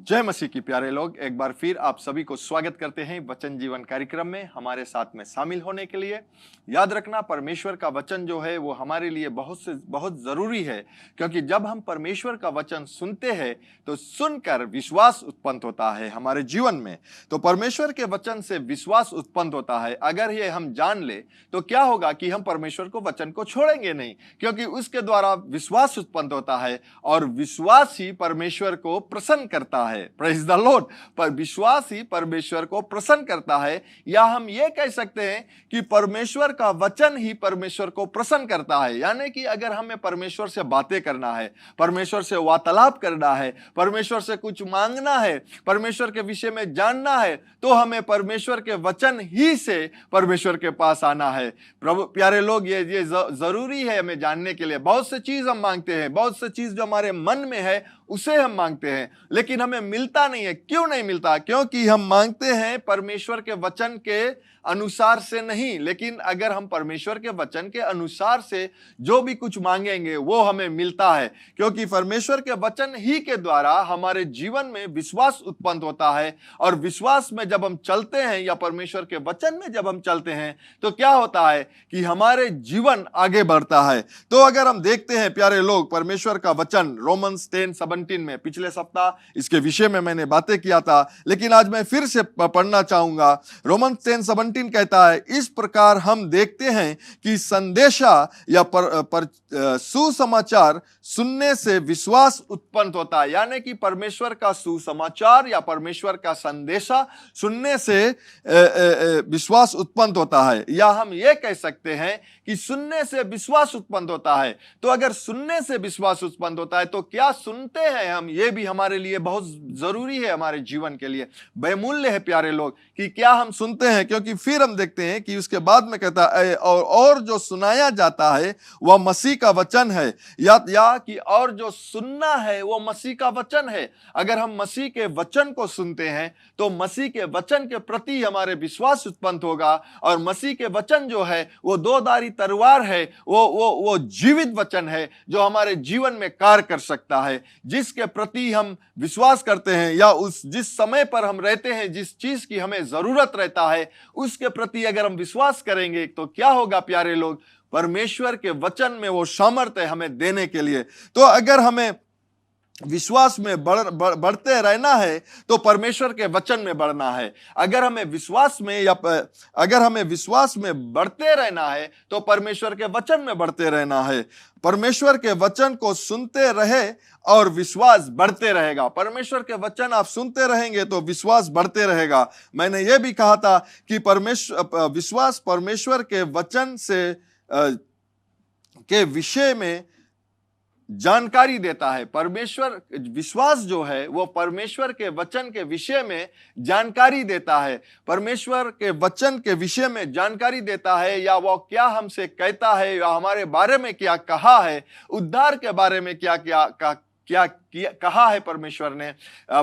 जय मसीह की प्यारे लोग, एक बार फिर आप सभी को स्वागत करते हैं वचन जीवन कार्यक्रम में हमारे साथ में शामिल होने के लिए। याद रखना, परमेश्वर का वचन जो है वो हमारे लिए बहुत जरूरी है, क्योंकि जब हम परमेश्वर का वचन सुनते हैं तो सुनकर विश्वास उत्पन्न होता है हमारे जीवन में। तो परमेश्वर के वचन से विश्वास उत्पन्न होता है। अगर ये हम जान ले तो क्या होगा कि हम परमेश्वर को वचन को छोड़ेंगे नहीं, क्योंकि उसके द्वारा विश्वास उत्पन्न होता है और विश्वास ही परमेश्वर को प्रसन्न करता है। Praise the Lord. पर विश्वास ही परमेश्वर को प्रसन्न करता है, या हम ये कह सकते हैं कि परमेश्वर का वचन ही परमेश्वर को प्रसन्न करता है। यानी कि अगर हमें परमेश्वर से बातें करना है, परमेश्वर से वार्तालाप करना है, परमेश्वर से कुछ मांगना है, परमेश्वर के विषय में जानना है, तो हमें परमेश्वर के वचन ही से परमेश्वर के पास आना है। प्रभु प्यारे लोग, ये जरूरी है हमें जानने के लिए। बहुत से चीज हम मांगते हैं, बहुत से चीज जो हमारे मन में है उसे हम मांगते हैं, लेकिन हमें मिलता नहीं है। क्यों नहीं मिलता? क्योंकि हम मांगते हैं परमेश्वर के वचन के अनुसार से नहीं। लेकिन अगर हम परमेश्वर के वचन के अनुसार से जो भी कुछ मांगेंगे वो हमें मिलता है, क्योंकि परमेश्वर के वचन ही के द्वारा हमारे जीवन में विश्वास उत्पन्न होता है। और विश्वास में जब हम चलते हैं या परमेश्वर के वचन में जब हम चलते हैं तो क्या होता है कि हमारे जीवन आगे बढ़ता है। तो अगर हम देखते हैं प्यारे लोग, परमेश्वर का वचन रोमन्स 10:17 में, पिछले सप्ताह इसके विषय में मैंने बातें किया था, लेकिन आज मैं फिर से पढ़ना चाहूंगा। रोमन्स 10:17 कहता है, इस प्रकार हम देखते हैं कि संदेशा या सुसमाचार सुनने से विश्वास उत्पन्न होता है। यानी कि परमेश्वर का सुसमाचार या परमेश्वर का संदेशा सुनने से विश्वास उत्पन्न होता है, या हम ये कह सकते हैं कि सुनने से विश्वास उत्पन्न होता है। तो अगर सुनने से विश्वास उत्पन्न होता है तो क्या सुनते हैं हम, ये भी हमारे लिए बहुत जरूरी है, हमारे जीवन के लिए बहुमूल्य है प्यारे लोग, कि क्या हम सुनते हैं। क्योंकि फिर हम देखते हैं कि उसके बाद में कहता है, और जो सुनाया जाता है वह मसीह का वचन है, या कि और जो सुनना है वो मसीह का वचन है। अगर हम मसीह के वचन को सुनते हैं तो मसीह के वचन के प्रति हमारे विश्वास उत्पन्न होगा। और मसीह के वचन जो है वो दो-धारी तलवार है, वो जीवित वचन है जो हमारे जीवन में कार्य कर सकता है। जिसके प्रति हम विश्वास करते हैं, या जिस समय पर हम रहते हैं, जिस चीज की हमें जरूरत रहता है, उसके प्रति अगर हम विश्वास करेंगे तो क्या होगा प्यारे लोग, परमेश्वर के वचन में वो सामर्थ्य है हमें देने के लिए। तो अगर हमें विश्वास में बढ़ते रहना है तो परमेश्वर के वचन में बढ़ना है। अगर हमें विश्वास में बढ़ते रहना है तो परमेश्वर के वचन में बढ़ते रहना है। परमेश्वर के वचन को सुनते रहे और विश्वास बढ़ते रहेगा। परमेश्वर के वचन आप सुनते रहेंगे तो विश्वास बढ़ते रहेगा। मैंने ये भी कहा था कि विश्वास परमेश्वर के वचन से के विषय में जानकारी देता है। परमेश्वर विश्वास जो है वो परमेश्वर के वचन के विषय में जानकारी देता है। परमेश्वर के वचन के विषय में जानकारी देता है, या वो क्या हमसे कहता है, या हमारे बारे में क्या कहा है, उद्धार के बारे में क्या कहा है परमेश्वर ने,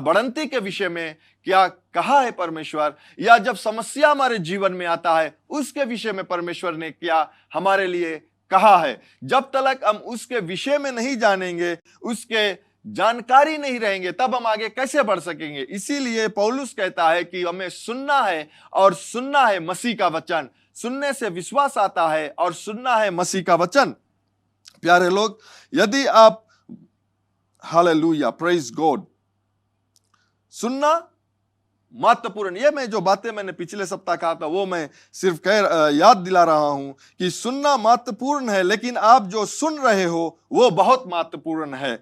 बढ़ंती के विषय में क्या कहा है परमेश्वर, या जब समस्या हमारे जीवन में आता है उसके विषय में परमेश्वर ने क्या हमारे लिए कहा है। जब तक हम उसके विषय में नहीं जानेंगे, उसके जानकारी नहीं रहेंगे, तब हम आगे कैसे बढ़ सकेंगे। इसीलिए पौलुस कहता है कि हमें सुनना है, और सुनना है मसीह का वचन। सुनने से विश्वास आता है और सुनना है मसीह का वचन। प्यारे लोग, यदि आप हालेलुया, प्रेज गॉड, सुनना महत्वपूर्ण, ये मैं जो बातें मैंने पिछले सप्ताह कहा था वो मैं सिर्फ याद दिला रहा हूं कि सुनना महत्वपूर्ण है, लेकिन आप जो सुन रहे हो वो बहुत महत्वपूर्ण है।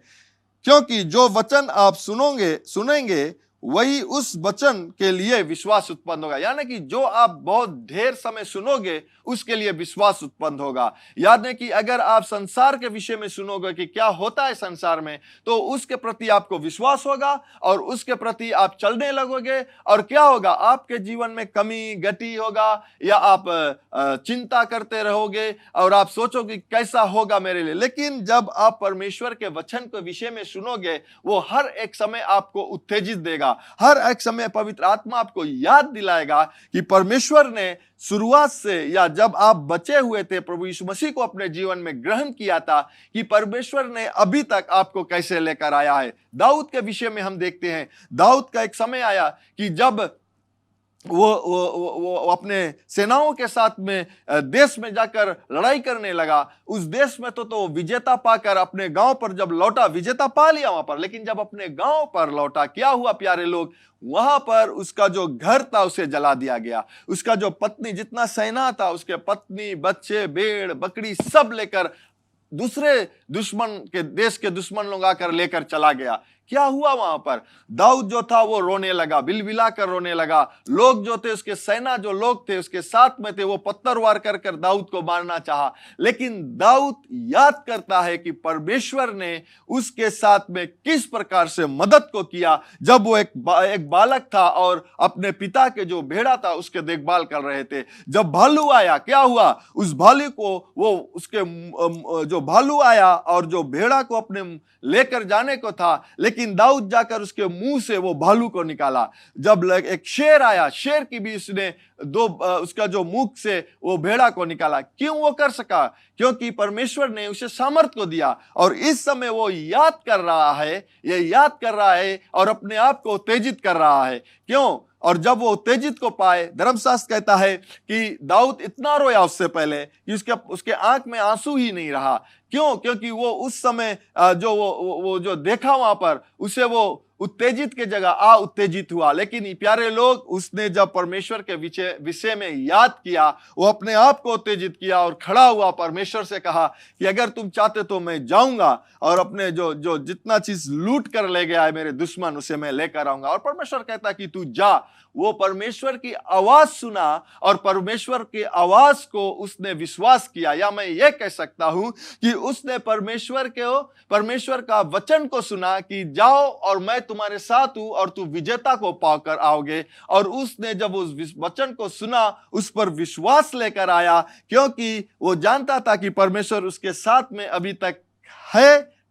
क्योंकि जो वचन आप सुनेंगे वही उस वचन के लिए विश्वास उत्पन्न होगा। यानी कि जो आप बहुत ढेर समय सुनोगे उसके लिए विश्वास उत्पन्न होगा। याद है कि अगर आप संसार के विषय में सुनोगे कि क्या होता है संसार में, तो उसके प्रति आपको विश्वास होगा और उसके प्रति आप चलने लगोगे, और क्या होगा, आपके जीवन में कमी गति होगा, या आप चिंता करते रहोगे और आप सोचोगे कैसा होगा मेरे लिए। लेकिन जब आप परमेश्वर के वचन के विषय में सुनोगे वो हर एक समय आपको उत्तेजित देगा, होगा। हर एक समय पवित्र आत्मा आपको याद दिलाएगा कि परमेश्वर ने शुरुआत से, या जब आप बचे हुए थे, प्रभु यीशु मसीह को अपने जीवन में ग्रहण किया था, कि परमेश्वर ने अभी तक आपको कैसे लेकर आया है। दाऊद के विषय में हम देखते हैं, दाऊद का एक समय आया कि जब वो अपने सेनाओं के साथ में देश में जाकर लड़ाई करने लगा। उस देश में तो विजेता पाकर अपने गांव पर जब लौटा, विजेता पा लिया वहां पर, लेकिन जब अपने गांव पर लौटा, क्या हुआ प्यारे लोग, वहां पर उसका जो घर था उसे जला दिया गया। उसका जो पत्नी, जितना सेना था, उसके पत्नी, बच्चे, भेड़, बकरी सब लेकर दूसरे दुश्मन के देश के दुश्मन लोग आकर लेकर चला गया। क्या हुआ वहां पर, दाऊद जो था वो रोने लगा, बिलबिला कर रोने लगा। लोग जो थे, उसके सेना जो लोग थे उसके साथ में थे, वो पत्थर वार कर कर दाऊद को मारना चाहा। लेकिन दाऊद याद करता है कि परमेश्वर ने उसके साथ में किस प्रकार से मदद को किया, जब वो एक बालक था और अपने पिता के जो भेड़ा था उसके देखभाल कर रहे थे। जब भालू आया, क्या हुआ, उस भालू को वो उसके जो भालू आया और जो भेड़ा को अपने लेकर जाने को था, लेकिन दाऊद जाकर उसके मुंह से वो भालू को निकाला। जब एक शेर आया, शेर की भी उसने उसका जो मुख से वो भेड़ा को निकाला। क्यों वो कर सका? क्योंकि परमेश्वर ने उसे सामर्थ्य को दिया। और इस समय वो याद कर रहा है, ये याद कर रहा है और अपने आप को उत्तेजित कर रहा है। क्यों? और जब वो उत्तेजित को पाए, धर्मशास्त्र कहता है कि दाऊद इतना रोया उससे पहले कि उसके आंख में आंसू ही नहीं रहा। क्यों? क्योंकि वो उस समय जो वो जो देखा वहां पर, उसे वो उत्तेजित के जगह उत्तेजित हुआ। लेकिन प्यारे लोग, उसने जब परमेश्वर के विषय में याद किया, वो अपने आप को उत्तेजित किया और खड़ा हुआ, परमेश्वर से कहा कि अगर तुम चाहते तो मैं जाऊंगा और अपने जो जितना चीज लूट कर ले गया है मेरे दुश्मन, उसे मैं लेकर आऊंगा। और परमेश्वर कहता कि तू जा। वो परमेश्वर की आवाज सुना और परमेश्वर की आवाज को उसने विश्वास किया। या मैं ये कह सकता हूं कि उसने परमेश्वर का वचन को सुना कि जाओ और मैं तुम्हारे साथ हूं और तू विजेता को पाकर आओगे। और उसने जब उस वचन को सुना, उस पर विश्वास लेकर आया, क्योंकि वो जानता था कि परमेश्वर उसके साथ में अभी तक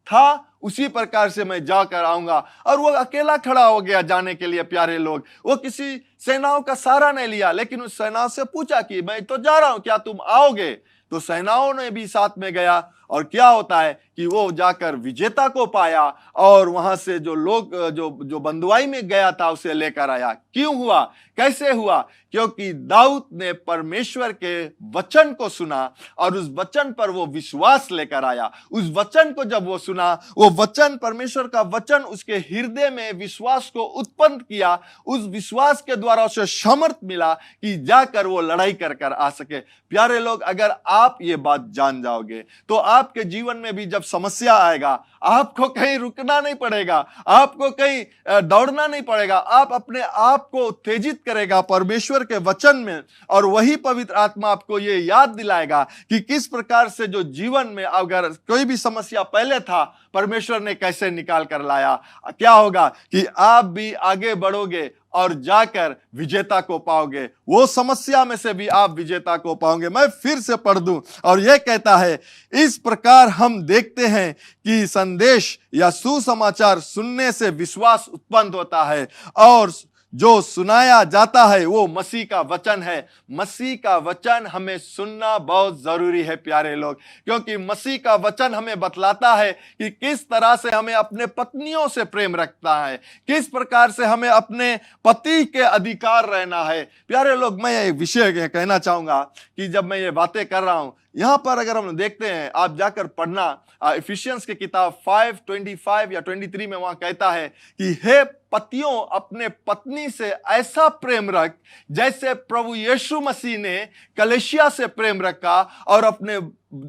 था। उसी प्रकार से मैं जाकर आऊंगा। और वो अकेला खड़ा हो गया जाने के लिए। प्यारे लोग, वो किसी सेनाओं का सहारा नहीं लिया, लेकिन उस सेनाओं से पूछा कि मैं तो जा रहा हूं, क्या तुम आओगे? तो सेनाओं ने भी साथ में गया। और क्या होता है कि वो जाकर विजेता को पाया और वहां से जो लोग जो बंदुआई में गया था उसे लेकर आया। क्यों हुआ? कैसे हुआ? क्योंकि दाऊद ने परमेश्वर के वचन को सुना और उस वचन पर वो विश्वास लेकर आया। उस वचन को जब वो सुना, वो वचन, परमेश्वर का वचन उसके हृदय में विश्वास को उत्पन्न किया। उस विश्वास के द्वारा उसे सामर्थ मिला कि जाकर वो लड़ाई कर कर आ सके। प्यारे लोग, अगर आप ये बात जान जाओगे तो आपके जीवन में भी जब समस्या आएगा, आपको कहीं रुकना नहीं पड़ेगा, आपको कहीं दौड़ना नहीं पड़ेगा। आप अपने आप को उत्तेजित करेगा परमेश्वर के वचन में, और वही पवित्र आत्मा आपको ये याद दिलाएगा कि किस प्रकार से जो जीवन में अगर कोई भी समस्या पहले था, परमेश्वर ने कैसे निकाल कर लाया। क्या होगा कि आप भी आगे बढ़ोगे और जाकर विजेता को पाओगे। वो समस्या में से भी आप विजेता को पाओगे। मैं फिर से पढ़ दूं, और यह कहता है, इस प्रकार हम देखते हैं कि संदेश या सुसमाचार सुनने से विश्वास उत्पन्न होता है, और जो सुनाया जाता है वो मसीह का वचन है। मसीह का वचन हमें सुनना बहुत जरूरी है प्यारे लोग, क्योंकि मसीह का वचन हमें बतलाता है कि किस तरह से हमें अपने पत्नियों से प्रेम रखना है, किस प्रकार से हमें अपने पति के अधिकार रहना है। प्यारे लोग, मैं ये विषय कहना चाहूंगा कि जब मैं ये बातें कर रहा हूं, यहां पर अगर हम देखते हैं, आप जाकर पढ़ना इफिशियंस की किताब 5:25 या 23 में, वहां कहता है कि हे पतियों, अपने पत्नी से ऐसा प्रेम रख जैसे प्रभु यीशु मसीह ने कलीसिया से प्रेम रखा और अपने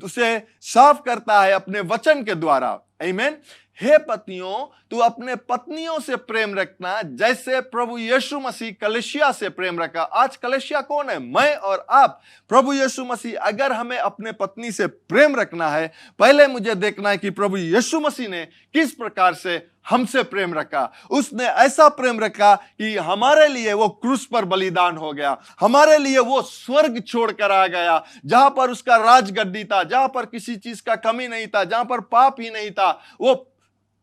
उसे साफ करता है अपने वचन के द्वारा। आमीन। हे पतियों, तू अपने पत्नियों से प्रेम रखना जैसे प्रभु यीशु मसीह कलीसिया से प्रेम रखा। आज कलीसिया कौन है? मैं और आप, प्रभु यीशु मसीह। अगर हमें अपने पत्नी से प्रेम रखना है, पहले मुझे देखना है कि प्रभु यीशु मसीह ने किस प्रकार से हमसे प्रेम रखा। उसने ऐसा प्रेम रखा कि हमारे लिए वो क्रूस पर बलिदान हो गया, हमारे लिए वो स्वर्ग छोड़कर आ गया, जहां पर उसका राजगद्दी था, जहां पर किसी चीज का कमी नहीं था, जहां पर पाप ही नहीं था। वो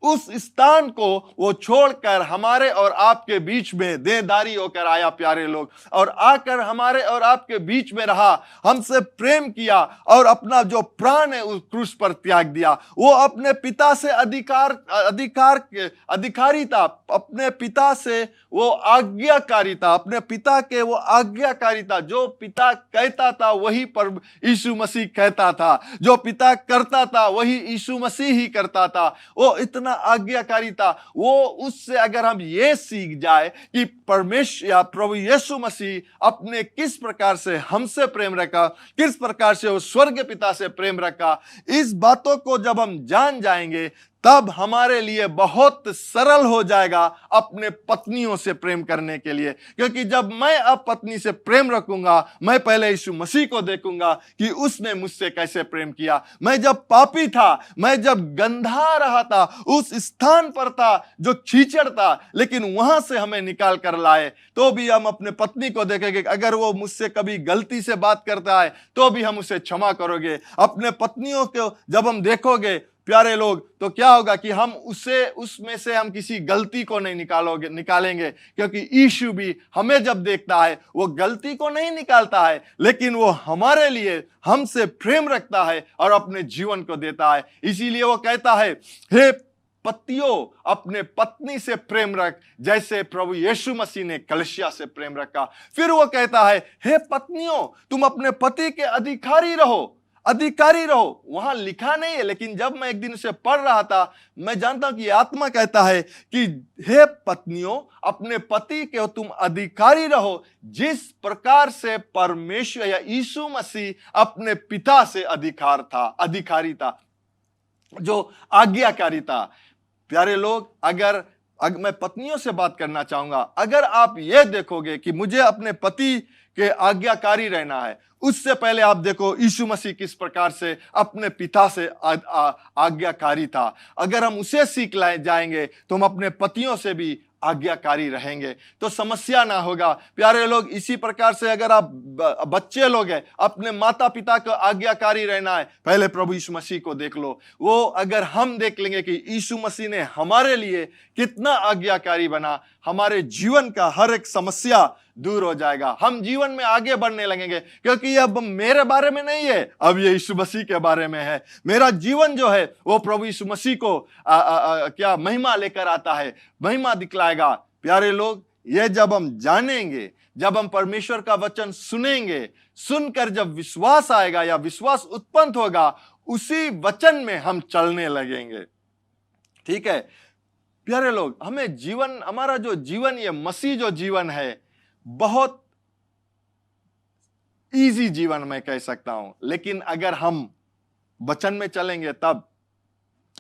उस स्थान को वो छोड़कर हमारे और आपके बीच में देहधारी होकर आया प्यारे लोग, और आकर हमारे और आपके बीच में रहा, हमसे प्रेम किया और अपना जो प्राण है उस क्रूस पर त्याग दिया। वो अपने पिता से अधिकारी था, अपने पिता से वो आज्ञाकारी था, अपने पिता के वो आज्ञाकारी था। जो पिता कहता था वही पर यीशु मसीह कहता था, जो पिता करता था वही यीशु मसीह ही करता था। वो इतना आज्ञाकारी था। वो उससे अगर हम ये सीख जाए कि परमेश्वर या प्रभु यीशु मसीह अपने किस प्रकार से हमसे प्रेम रखा, किस प्रकार से वो स्वर्ग पिता से प्रेम रखा, इस बातों को जब हम जान जाएंगे तब हमारे लिए बहुत सरल हो जाएगा अपने पत्नियों से प्रेम करने के लिए। क्योंकि जब मैं अब पत्नी से प्रेम रखूंगा, मैं पहले यीशु मसीह को देखूंगा कि उसने मुझसे कैसे प्रेम किया। मैं जब पापी था, मैं जब गंधा रहा था, उस स्थान पर था जो कीचड़ था, लेकिन वहां से हमें निकाल कर लाए, तो भी हम अपने पत्नी को देखेंगे। अगर वो मुझसे कभी गलती से बात करता है तो भी हम उसे क्षमा करोगे। अपने पत्नियों को जब हम देखोगे प्यारे लोग, तो क्या होगा कि हम उसमें से हम किसी गलती को नहीं निकालेंगे, क्योंकि यीशु भी हमें जब देखता है वो गलती को नहीं निकालता है, लेकिन वो हमारे लिए हमसे प्रेम रखता है और अपने जीवन को देता है। इसीलिए वो कहता है, हे पतियों अपने पत्नी से प्रेम रख जैसे प्रभु यीशु मसीह ने कलीसिया से प्रेम रखा। फिर वो कहता है, हे पत्नियों तुम अपने पति के अधिकारी रहो। वहां लिखा नहीं है, लेकिन जब मैं एक दिन से पढ़ रहा था, मैं जानता हूं कि आत्मा कहता है कि हे पत्नियों अपने पति के तुम अधिकारी रहो, जिस प्रकार से परमेश्वर या यीशु मसीह अपने पिता से अधिकारी था, जो आज्ञाकारी था। प्यारे लोग, अगर मैं पत्नियों से बात करना चाहूंगा, अगर आप ये देखोगे कि मुझे अपने पति के आज्ञाकारी रहना है, उससे पहले आप देखो यीशु मसीह किस प्रकार से अपने पिता से आज्ञाकारी था। अगर हम उसे सीख जाएंगे तो हम अपने पतियों से भी आज्ञाकारी रहेंगे, तो समस्या ना होगा। प्यारे लोग, इसी प्रकार से अगर आप बच्चे लोग हैं, अपने माता पिता को आज्ञाकारी रहना है, पहले प्रभु यीशु मसीह को देख लो। वो अगर हम देख लेंगे कि यीशु मसीह ने हमारे लिए कितना आज्ञाकारी बना, हमारे जीवन का हर एक समस्या दूर हो जाएगा। हम जीवन में आगे बढ़ने लगेंगे, क्योंकि अब मेरे बारे में नहीं है, अब ये यीशु मसीह के बारे में है। मेरा जीवन जो है वो प्रभु यीशु मसीह को क्या महिमा लेकर आता है, महिमा दिखलाएगा। प्यारे लोग, ये जब हम जानेंगे, जब हम परमेश्वर का वचन सुनेंगे, सुनकर जब विश्वास आएगा या विश्वास उत्पन्न होगा, उसी वचन में हम चलने लगेंगे। ठीक है प्यारे लोग, हमें जीवन, हमारा जो जीवन, ये मसीह जो जीवन है, बहुत इजी जीवन मैं कह सकता हूं। लेकिन अगर हम वचन में चलेंगे तब,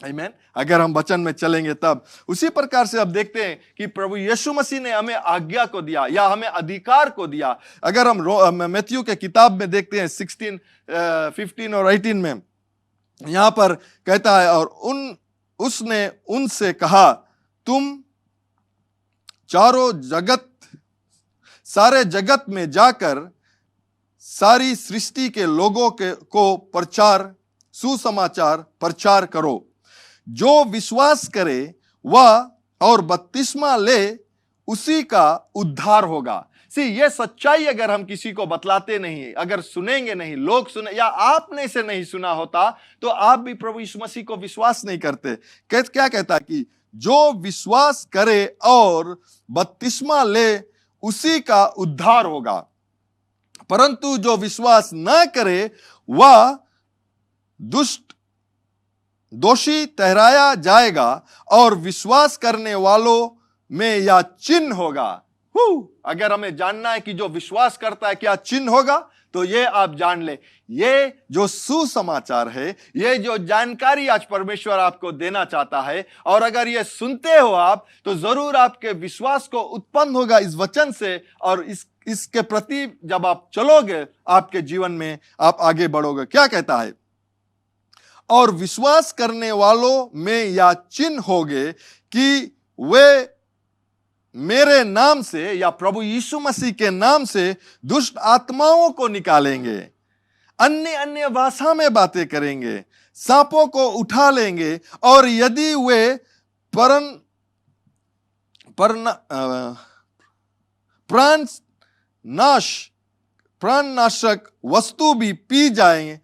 आमीन, अगर हम वचन में चलेंगे तब। उसी प्रकार से अब देखते हैं कि प्रभु यीशु मसीह ने हमें आज्ञा को दिया या हमें अधिकार को दिया। अगर हम मैथ्यू के किताब में देखते हैं 16, 15 और 18 में, यहां पर कहता है, और उसने उनसे कहा, तुम सारे जगत में जाकर सारी सृष्टि के लोगों को सुसमाचार प्रचार करो। जो विश्वास करे वह और बपतिस्मा ले, उसी का उद्धार होगा। ये सच्चाई अगर हम किसी को बतलाते नहीं, अगर सुनेंगे नहीं, लोग सुने या आपने से नहीं सुना होता, तो आप भी प्रभु यीशु मसीह को विश्वास नहीं करते। क्या कहता है कि जो विश्वास करे और बपतिस्मा ले, उसी का उद्धार होगा, परंतु जो विश्वास न करे वह दोषी ठहराया जाएगा, और विश्वास करने वालों में यह चिन्ह होगा। अगर हमें जानना है कि जो विश्वास करता है क्या चिन्ह होगा, तो ये आप जान ले, ये जो सुसमाचार है, ये जो जानकारी आज परमेश्वर आपको देना चाहता है, और अगर ये सुनते हो आप, तो जरूर आपके विश्वास को उत्पन्न होगा इस वचन से, और इसके प्रति जब आप चलोगे, आपके जीवन में आप आगे बढ़ोगे। क्या कहता है, और विश्वास करने वालों में यह चिन्ह होगे कि वे मेरे नाम से या प्रभु यीशु मसीह के नाम से दुष्ट आत्माओं को निकालेंगे, अन्य भाषा में बातें करेंगे, सांपों को उठा लेंगे, और यदि वे प्राणनाशक वस्तु भी पी जाएं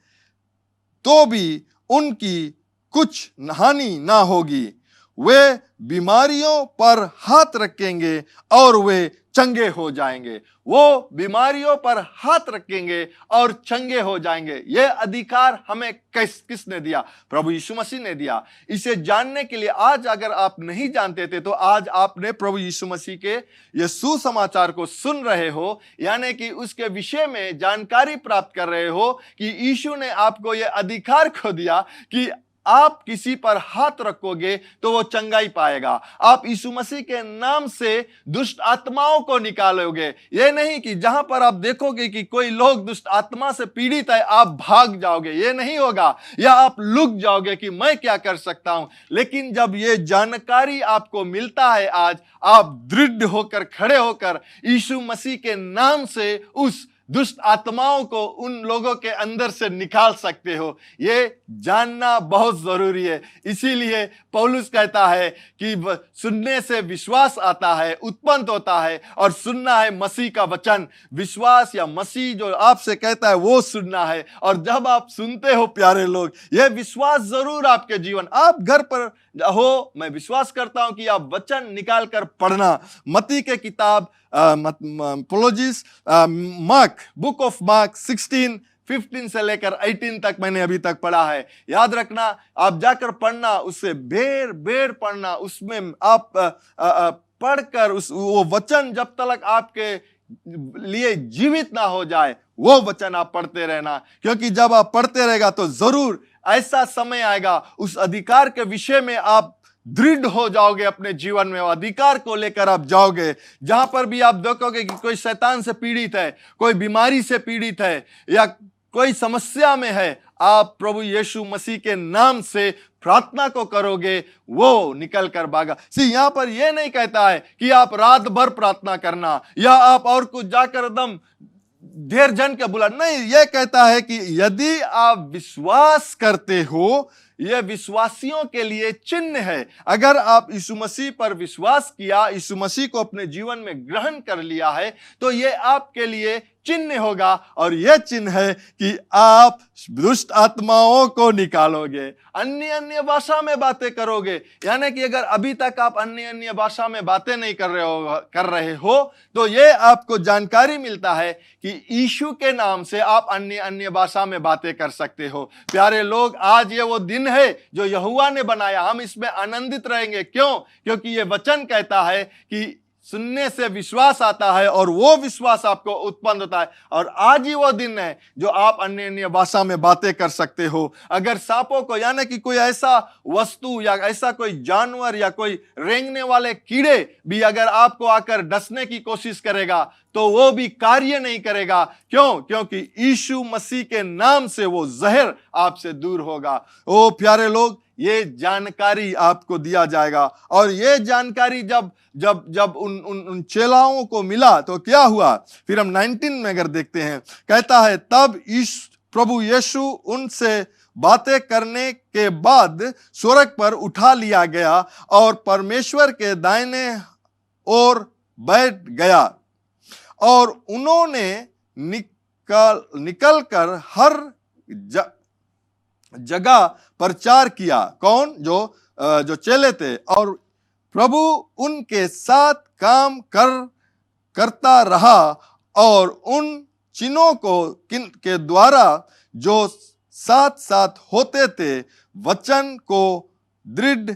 तो भी उनकी कुछ हानि ना होगी। वे बीमारियों पर हाथ रखेंगे और वे चंगे हो जाएंगे। वो बीमारियों पर हाथ रखेंगे और चंगे हो जाएंगे। ये अधिकार हमें किसने दिया? प्रभु यीशु मसीह ने दिया। इसे जानने के लिए आज अगर आप नहीं जानते थे तो आज आपने प्रभु यीशु मसीह के ये सुसमाचार को सुन रहे हो, यानी कि उसके विषय में जानकारी प्राप्त कर रहे हो कि यीशु ने आपको ये अधिकार को दिया कि आप किसी पर हाथ रखोगे तो वो चंगाई पाएगा। आप यीशु मसीह के नाम से दुष्ट आत्माओं को निकालोगे। ये नहीं कि जहां पर आप देखोगे कि कोई लोग दुष्ट आत्मा से पीड़ित है आप भाग जाओगे, ये नहीं होगा, या आप लुक जाओगे कि मैं क्या कर सकता हूं। लेकिन जब ये जानकारी आपको मिलता है, आज आप दृढ़ होकर खड़े होकर यीशु मसीह के नाम से उस दुष्ट आत्माओं को उन लोगों के अंदर से निकाल सकते हो। ये जानना बहुत जरूरी है। इसीलिए पौलुस कहता है कि सुनने से विश्वास आता है, उत्पन्न होता है, और सुनना है मसीह का वचन। विश्वास या मसीह जो आपसे कहता है वो सुनना है। और जब आप सुनते हो प्यारे लोग, ये विश्वास जरूर आपके जीवन, आप घर पर हो, मैं विश्वास करता हूं कि आप वचन निकाल कर पढ़ना। मत्ती के किताब मार्क, बुक ऑफ मार्क 16:15 से लेकर 18 तक मैंने अभी तक पढ़ा है। याद रखना, आप जाकर पढ़ना, उससे बेर पढ़ना, उसमें आप पढ़कर वो वचन जब तक आपके लिए जीवित ना हो जाए वो वचन आप पढ़ते रहना। क्योंकि जब आप पढ़ते रहेगा तो जरूर ऐसा समय आएगा, उस अधिकार के विषय में आप दृढ़ हो जाओगे। अपने जीवन में वो अधिकार को लेकर आप जाओगे। जहां पर भी आप देखोगे कि कोई शैतान से पीड़ित है, कोई बीमारी से पीड़ित है, या कोई समस्या में है, आप प्रभु यीशु मसीह के नाम से प्रार्थना को करोगे, वो निकल कर भागा। यहां पर यह नहीं कहता है कि आप रात भर प्रार्थना करना या आप और कुछ जाकर एकदम ढेर जन के बुला, नहीं, यह कहता है कि यदि आप विश्वास करते हो, यह विश्वासियों के लिए चिन्ह है। अगर आप यीशु मसीह पर विश्वास किया, यीशु मसीह को अपने जीवन में ग्रहण कर लिया है, तो यह आपके लिए चिन्ह होगा। और यह चिन्ह है कि आप दुष्ट आत्माओं को निकालोगे, अन्य भाषा में बातें करोगे। यानी कि अगर अभी तक आप अन्य भाषा में बातें नहीं कर रहे हो तो यह आपको जानकारी मिलता है कि यीशु के नाम से आप अन्य भाषा में बातें कर सकते हो। प्यारे लोग, आज ये वो दिन है जो यहोवा ने बनाया, हम इसमें आनंदित रहेंगे। क्यों? क्योंकि ये वचन कहता है कि सुनने से विश्वास आता है और वो विश्वास आपको उत्पन्न होता है। और आज ही वो दिन है जो आप अन्य भाषा में बातें कर सकते हो। अगर सांपों को, यानी कि कोई ऐसा वस्तु या ऐसा कोई जानवर या कोई रेंगने वाले कीड़े भी अगर आपको आकर डसने की कोशिश करेगा तो वो भी कार्य नहीं करेगा। क्यों? क्योंकि यीशु मसीह के नाम से वो जहर आपसे दूर होगा। ओ प्यारे लोग, ये जानकारी आपको दिया जाएगा। और ये जानकारी जब उन चेलाओं को मिला तो क्या हुआ? फिर हम 19 में अगर देखते हैं, कहता है तब प्रभु यीशु उनसे बातें करने के बाद स्वर्ग पर उठा लिया गया और परमेश्वर के दाहिने ओर बैठ गया। और उन्होंने निकल कर हर जगह प्रचार किया। कौन? जो चेले थे। और प्रभु उनके साथ काम करता रहा और उन चिन्हों के द्वारा जो साथ साथ होते थे वचन को दृढ़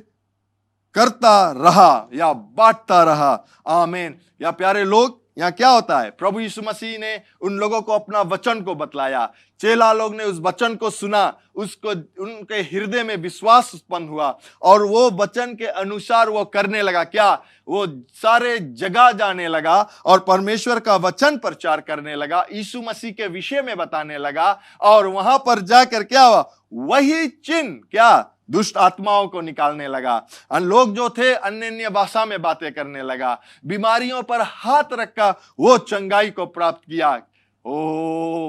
करता रहा या बांटता रहा। आमीन। या प्यारे लोग, यहाँ क्या होता है? प्रभु यीशु मसीह ने उन लोगों को अपना वचन को बतलाया, चेला लोग ने उस वचन को सुना, उसको उनके हृदय में विश्वास उत्पन्न हुआ और वो वचन के अनुसार वो करने लगा। क्या? वो सारे जगह जाने लगा और परमेश्वर का वचन प्रचार करने लगा, यीशु मसीह के विषय में बताने लगा। और वहां पर जाकर क्या हुआ? वही चिन्ह, क्या? दुष्ट आत्माओं को निकालने लगा। लोग जो थे अन्य भाषा में बातें करने लगा। बीमारियों पर हाथ रखा, वो चंगाई को प्राप्त किया।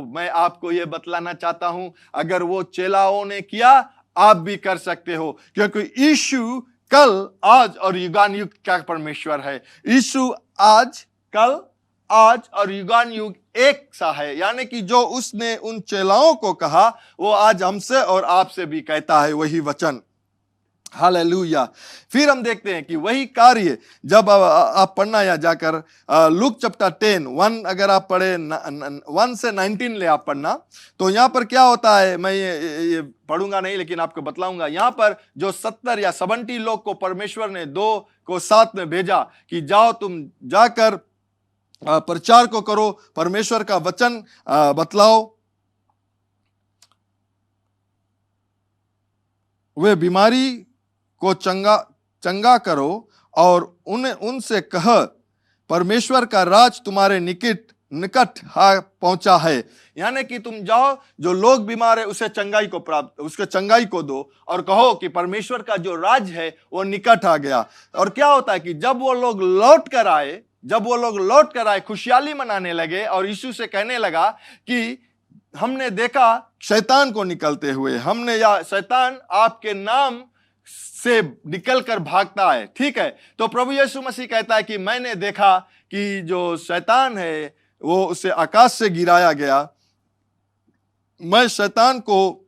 मैं आपको ये बतलाना चाहता हूं, अगर वो चेलाओं ने किया, आप भी कर सकते हो। क्योंकि यीशु कल, आज और युगान युग का परमेश्वर है। यीशु आज, कल, आज और युगान युग एक सा है। यानी कि जो उसने उन चेलाओं को कहा वो आज हमसे और आपसे भी कहता है, वही वचन। हालेलुया। फिर हम देखते हैं कि वही कार्य जब आप पढ़ना या जाकर लूक चैप्टर 10 1 अगर आप पढ़े 1 से 19 ले आप पढ़ना, तो यहाँ पर क्या होता है, मैं ये पढ़ूंगा नहीं लेकिन आपको बतलाऊंगा। यहाँ पर जो 70 या 70 लोग को परमेश्वर ने 2 को साथ में भेजा कि जाओ तुम जाकर प्रचार को करो, परमेश्वर का वचन बतलाओ, वे बीमारी को चंगा करो और उनसे कह परमेश्वर का राज तुम्हारे निकट पहुंचा है। यानी कि तुम जाओ, जो लोग बीमार है उसके चंगाई को दो और कहो कि परमेश्वर का जो राज है वो निकट आ गया। और क्या होता है कि जब वो लोग लौट कर आए खुशहाली मनाने लगे और यीशु से कहने लगा कि हमने देखा शैतान को निकलते हुए, या शैतान आपके नाम से निकलकर भागता है। ठीक है, तो प्रभु यीशु मसीह कहता है कि मैंने देखा कि जो शैतान है वो उसे आकाश से गिराया गया। मैं शैतान को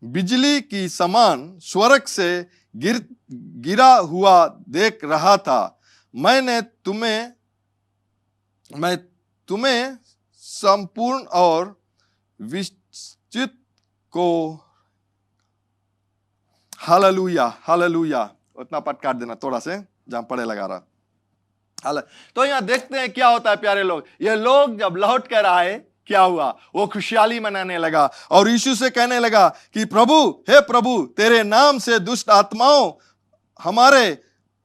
बिजली की समान स्वर्ग से गिरा हुआ देख रहा था। मैं तुम्हें संपूर्ण और विस्तृत को, हालेलुया, हालेलुया, उतना पट काट देना थोड़ा से जहां पढ़े लगा रहा। तो यहां देखते हैं क्या होता है प्यारे लोग। ये लोग जब लौट कर आए, क्या हुआ, वो खुशहाली मनाने लगा और यीशु से कहने लगा कि प्रभु, हे प्रभु, तेरे नाम से दुष्ट आत्माओं हमारे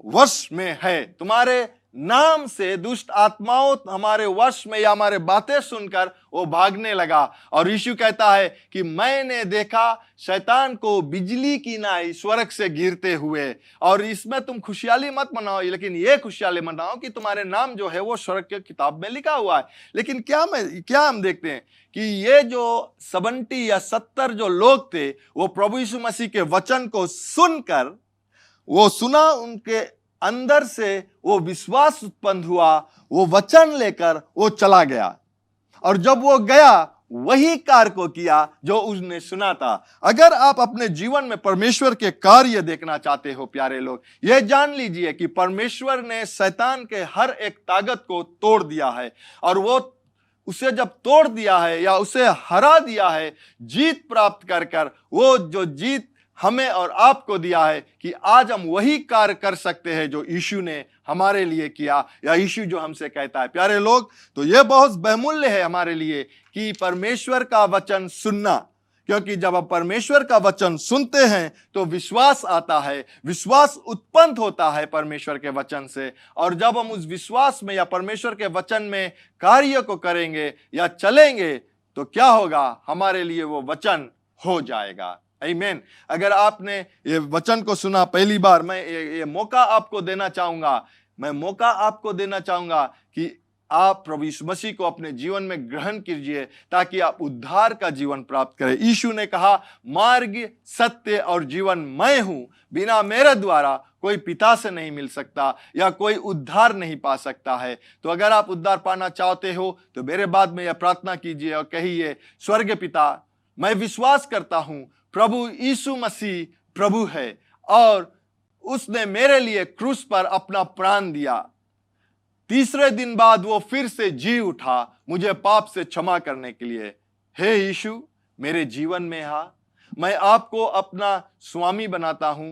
वश में है। तुम्हारे नाम से दुष्ट आत्माओं हमारे वश में, या हमारे बातें सुनकर वो भागने लगा। और यीशु कहता है कि मैंने देखा शैतान को बिजली की नाई स्वर्ग से गिरते हुए। और इसमें तुम खुशहाली मत मनाओ, लेकिन ये खुशहाली मनाओ कि तुम्हारे नाम जो है वो स्वर्ग की किताब में लिखा हुआ है। लेकिन क्या हम देखते हैं कि ये जो 70 या 70 जो लोग थे, वो प्रभु यीशु मसीह के वचन को सुनकर, वो सुना, उनके अंदर से वो विश्वास उत्पन्न हुआ, वो वचन लेकर वो चला गया। और जब वो गया वही कार्य को किया जो उसने सुना था। अगर आप अपने जीवन में परमेश्वर के कार्य देखना चाहते हो प्यारे लोग, यह जान लीजिए कि परमेश्वर ने शैतान के हर एक ताकत को तोड़ दिया है। और वो उसे जब तोड़ दिया है या उसे हरा दिया है, जीत प्राप्त कर वो जो जीत हमें और आपको दिया है कि आज हम वही कार्य कर सकते हैं जो यीशु ने हमारे लिए किया, या यीशु जो हमसे कहता है। प्यारे लोग, तो यह बहुत बहुमूल्य है हमारे लिए कि परमेश्वर का वचन सुनना, क्योंकि जब हम परमेश्वर का वचन सुनते हैं तो विश्वास आता है, विश्वास उत्पन्न होता है परमेश्वर के वचन से। और जब हम उस विश्वास में या परमेश्वर के वचन में कार्य को करेंगे या चलेंगे तो क्या होगा, हमारे लिए वो वचन हो जाएगा। आमीन। अगर आपने ये वचन को सुना पहली बार, मैं ये मौका आपको देना चाहूंगा कि आप प्रभु यीशु मसीह को अपने जीवन में ग्रहण कीजिए ताकि आप उद्धार का जीवन प्राप्त करें। यीशु ने कहा, मार्ग, सत्य और जीवन मैं हूं, बिना मेरे द्वारा कोई पिता से नहीं मिल सकता या कोई उद्धार नहीं पा सकता है। तो अगर आप उद्धार पाना चाहते हो तो मेरे बाद में यह प्रार्थना कीजिए और कहिए, स्वर्ग पिता, मैं विश्वास करता हूं प्रभु यीशु मसीह प्रभु है और उसने मेरे लिए क्रूस पर अपना प्राण दिया। तीसरे दिन बाद वो फिर से जी उठा मुझे पाप से क्षमा करने के लिए। हे यीशु, मेरे जीवन में आ, मैं आपको अपना स्वामी बनाता हूं।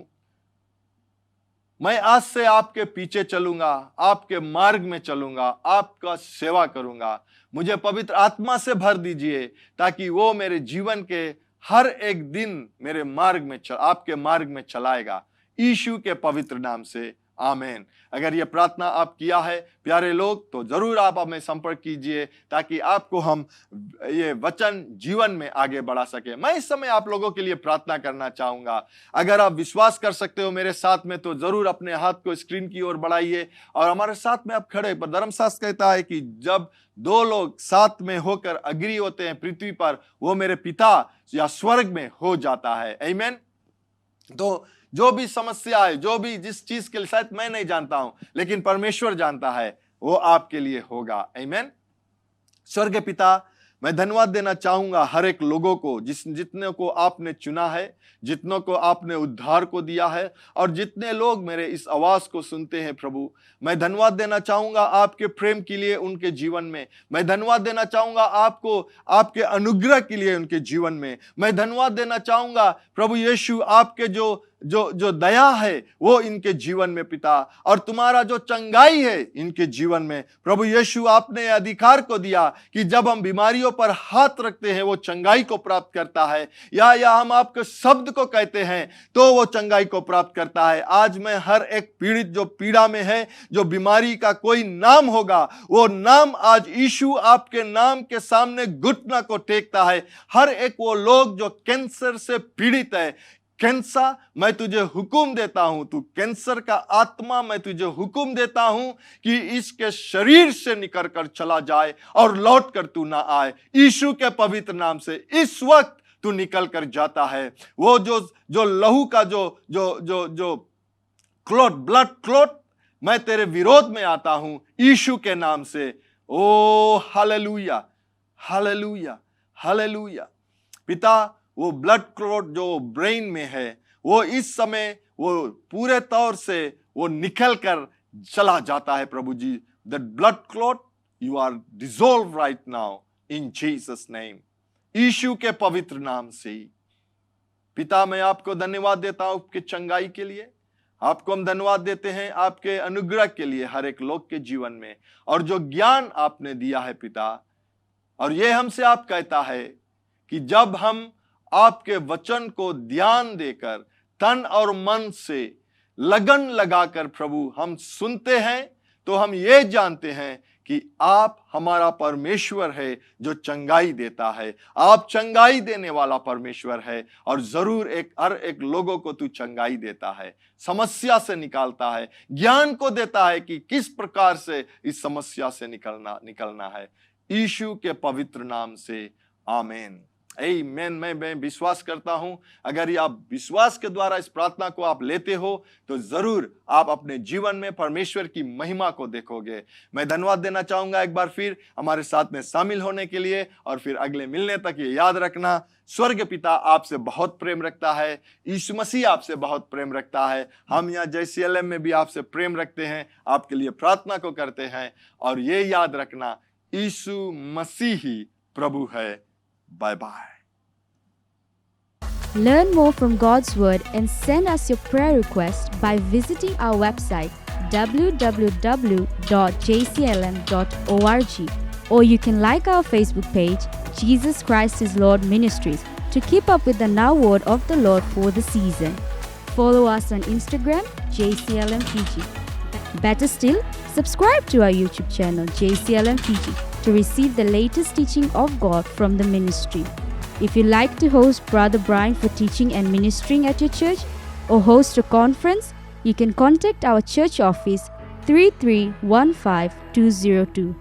मैं आज से आपके पीछे चलूंगा, आपके मार्ग में चलूंगा, आपका सेवा करूंगा। मुझे पवित्र आत्मा से भर दीजिए ताकि वो मेरे जीवन के हर एक दिन मेरे मार्ग में आपके मार्ग में चलाएगा। यीशु के पवित्र नाम से आमीन। अगर यह प्रार्थना आप किया है प्यारे लोग, तो जरूर आप हमें संपर्क कीजिए ताकि आपको हम ये वचन जीवन में आगे बढ़ा सके। मैं इस समय आप लोगों के लिए प्रार्थना करना चाहूंगा। अगर आप विश्वास कर सकते हो मेरे साथ में, तो जरूर अपने हाथ को स्क्रीन की ओर बढ़ाइए और हमारे साथ में आप खड़े। पर धर्मशास्त्र कहता है कि जब 2 लोग साथ में होकर अग्री होते हैं पृथ्वी पर, वो मेरे पिता या स्वर्ग में हो जाता है। आमीन। तो जो भी समस्या है, जो भी जिस चीज के लिए शायद मैं नहीं जानता हूं लेकिन परमेश्वर जानता है, वो आपके लिए होगा। आमीन। स्वर्ग पिता, मैं धन्यवाद देना चाहूंगा हर एक लोगों को, जितने को आपने चुना है, जितनों को आपने उद्धार को दिया है, और जितने लोग मेरे इस आवाज को सुनते हैं प्रभु, मैं धन्यवाद देना चाहूंगा आपके प्रेम के लिए उनके जीवन में। मैं धन्यवाद देना चाहूंगा आपको, आपके अनुग्रह के लिए उनके जीवन में। मैं धन्यवाद देना चाहूंगा प्रभु यीशु, आपके जो दया है वो इनके जीवन में पिता, और तुम्हारा जो चंगाई है इनके जीवन में प्रभु यीशु, आपने अधिकार को दिया कि जब हम बीमारियों पर हाथ रखते हैं वो चंगाई को प्राप्त करता है, या हम आपके शब्द को कहते हैं तो वो चंगाई को प्राप्त करता है। आज मैं हर एक पीड़ित जो पीड़ा में है, जो बीमारी का कोई नाम होगा, वो नाम आज यीशु आपके नाम के सामने घुटना को टेकता है। हर एक वो लोग जो कैंसर से पीड़ित है, कैंसर मैं तुझे हुक्म देता हूं, तू कैंसर का आत्मा मैं तुझे हुक्म देता हूं कि इसके शरीर से निकल कर चला जाए और लौट कर तू ना आए। यीशु के पवित्र नाम से इस वक्त तू निकल कर जाता है। वो जो लहू का जो क्लॉट, ब्लड क्लॉट, मैं तेरे विरोध में आता हूं यीशु के नाम से। ओ हालेलुया, हालेलुया, हालेलुया। पिता, वो ब्लड क्लॉट जो ब्रेन में है वो इस समय वो पूरे तौर से वो निकल कर चला जाता है प्रभु जी। The blood clot you are dissolve right now in Jesus name, Yeshu के पवित्र नाम से ही। पिता, मैं आपको धन्यवाद देता हूं आपके चंगाई के लिए। आपको हम धन्यवाद देते हैं आपके अनुग्रह के लिए हर एक लोग के जीवन में, और जो ज्ञान आपने दिया है पिता। और ये हमसे आप कहता है कि जब हम आपके वचन को ध्यान देकर तन और मन से लगन लगाकर प्रभु हम सुनते हैं, तो हम ये जानते हैं कि आप हमारा परमेश्वर है जो चंगाई देता है। आप चंगाई देने वाला परमेश्वर है, और जरूर हर एक लोगों को तू चंगाई देता है, समस्या से निकालता है, ज्ञान को देता है कि किस प्रकार से इस समस्या से निकलना है। यीशु के पवित्र नाम से आमीन। आमीन। मैं विश्वास करता हूं अगर ये आप विश्वास के द्वारा इस प्रार्थना को आप लेते हो तो जरूर आप अपने जीवन में परमेश्वर की महिमा को देखोगे। मैं धन्यवाद देना चाहूंगा एक बार फिर हमारे साथ में शामिल होने के लिए, और फिर अगले मिलने तक ये याद रखना, स्वर्ग पिता आपसे बहुत प्रेम रखता है, यीशु मसीह आपसे बहुत प्रेम रखता है। हम यहाँ JCLM में भी आपसे प्रेम रखते हैं, आपके लिए प्रार्थना को करते हैं, और ये याद रखना यीशु मसीह ही प्रभु है। Bye bye. Learn more from God's Word and send us your prayer request by visiting our website www.jclm.org, or you can like our Facebook page, Jesus Christ is Lord Ministries, to keep up with the now word of the Lord for the season. Follow us on Instagram, JCLM Fiji. Better still, subscribe to our YouTube channel, JCLM Fiji, to receive the latest teaching of God from the ministry. If you like to host Brother Brian for teaching and ministering at your church, or host a conference, you can contact our church office 3315202.